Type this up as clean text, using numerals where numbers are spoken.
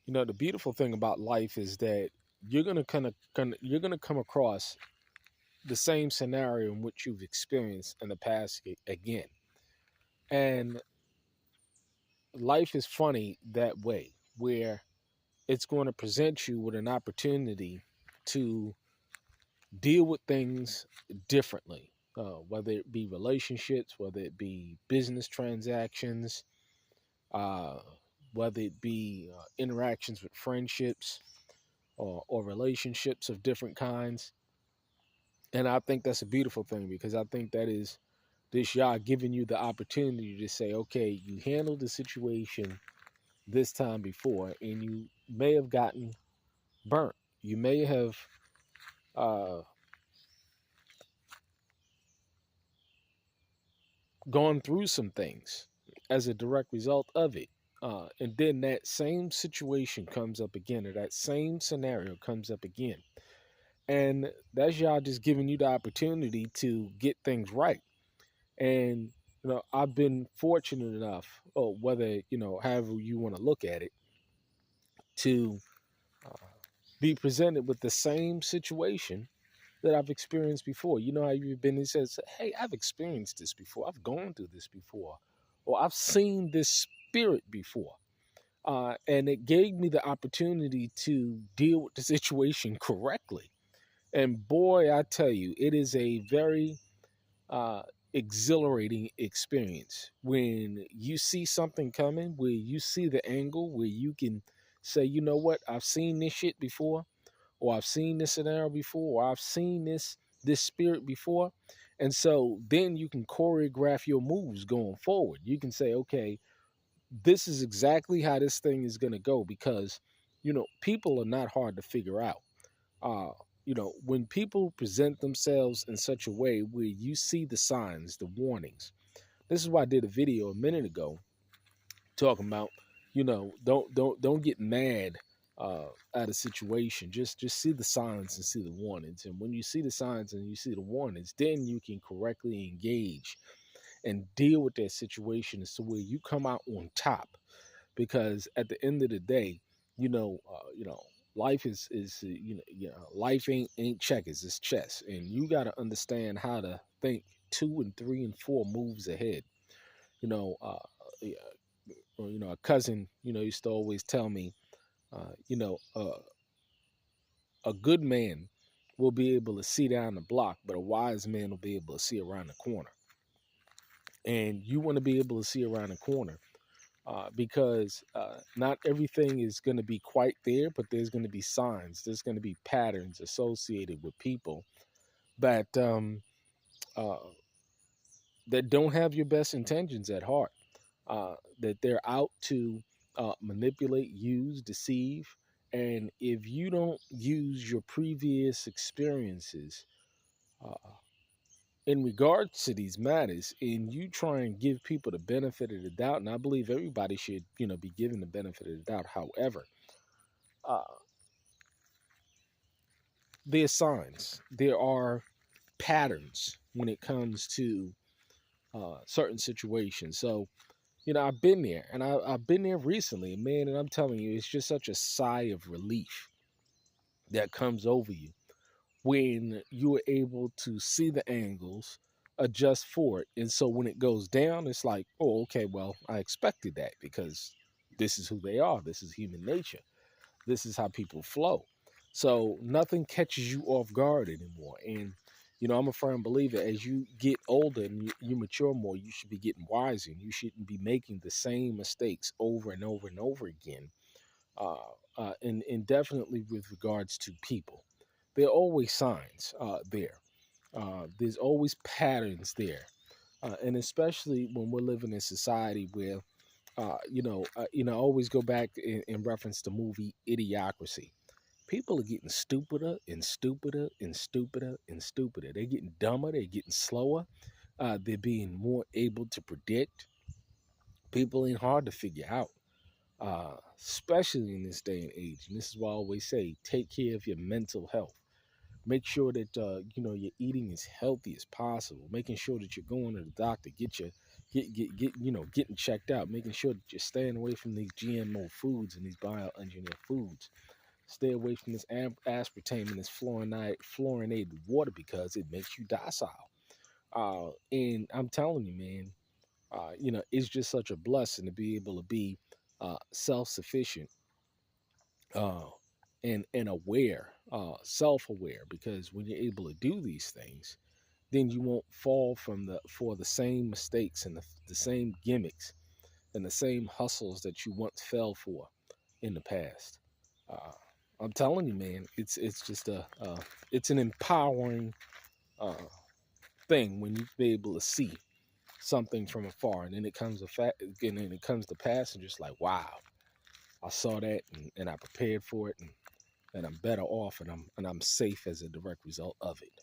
The beautiful thing about life is that you're gonna come across the same scenario in which you've experienced in the past again. And life is funny that way, where it's going to present you with an opportunity to deal with things differently, whether it be relationships, whether it be business transactions, uh, whether it be interactions with friendships or relationships of different kinds. And I think that's a beautiful thing because I think that is this Yah giving you the opportunity to say, okay, you handled the situation this time before and you may have gotten burnt. You may have uh, gone through some things as a direct result of it. And then that same situation comes up again, or that same scenario comes up again. And that's y'all just giving you the opportunity to get things right. And, I've been fortunate enough, or whether, however you want to look at it, to uh, be presented with the same situation that I've experienced before. You know how you've been and says, hey, I've experienced this before. I've gone through this before. Or I've seen this spirit before. And it gave me the opportunity to deal with the situation correctly. And boy, I tell you, it is a very uh, exhilarating experience when you see something coming, where you see the angle, where you can say, you know what, I've seen this shit before, or I've seen this scenario before, or I've seen this spirit before. And so then you can choreograph your moves going forward. You can say, okay, this is exactly how this thing is going to go because, people are not hard to figure out. Uh, when people present themselves in such a way where you see the signs, the warnings. This is why I did a video a minute ago talking about, don't get mad at a situation. Just see the signs and see the warnings. And when you see the signs and you see the warnings, then you can correctly engage and deal with that situation so where you come out on top. Because at the end of the day, life is life ain't checkers, it's chess, and you got to understand how to think 2 and 3 and 4 moves ahead. You know, yeah, a cousin, used to always tell me, a good man will be able to see down the block, but a wise man will be able to see around the corner. And you want to be able to see around the corner because not everything is going to be quite there, but there's going to be signs, there's going to be patterns associated with people that uh, that don't have your best intentions at heart, that they're out to manipulate, use, deceive. And if you don't use your previous experiences uh, in regards to these matters, and you try and give people the benefit of the doubt, and I believe everybody should, be given the benefit of the doubt. However, uh, there are signs, there are patterns when it comes to certain situations. So, I've been there, and I've been there recently, man, and I'm telling you, it's just such a sigh of relief that comes over you when you are able to see the angles, adjust for it. And so when it goes down, it's like, oh, okay, well, I expected that because this is who they are. This is human nature. This is how people flow. So nothing catches you off guard anymore. And, I'm a firm believer as you get older and you mature more, you should be getting wiser. You shouldn't be making the same mistakes over and over and over again. Uh, and definitely with regards to people, there are always signs there. There's always patterns there, and especially when we're living in society where, I always go back in reference to movie Idiocracy. People are getting stupider and stupider and stupider and stupider. They're getting dumber. They're getting slower. They're being more able to predict. People ain't hard to figure out, especially in this day and age. And this is why I always say, take care of your mental health. Make sure that you're eating as healthy as possible. Making sure that you're going to the doctor, getting checked out, making sure that you're staying away from these GMO foods and these bioengineered foods. Stay away from this aspartame and this fluorinated water because it makes you docile. And I'm telling you, man, it's just such a blessing to be able to be self-sufficient, uh, and aware, self-aware. Because when you're able to do these things, then you won't fall for the same mistakes and the same gimmicks and the same hustles that you once fell for in the past. Uh, I'm telling you, man, it's just it's an empowering uh, thing when you be able to see something from afar, and then it comes to and then it comes to pass, and just like, wow, I saw that, and I prepared for it, and I'm better off, and I'm safe as a direct result of it.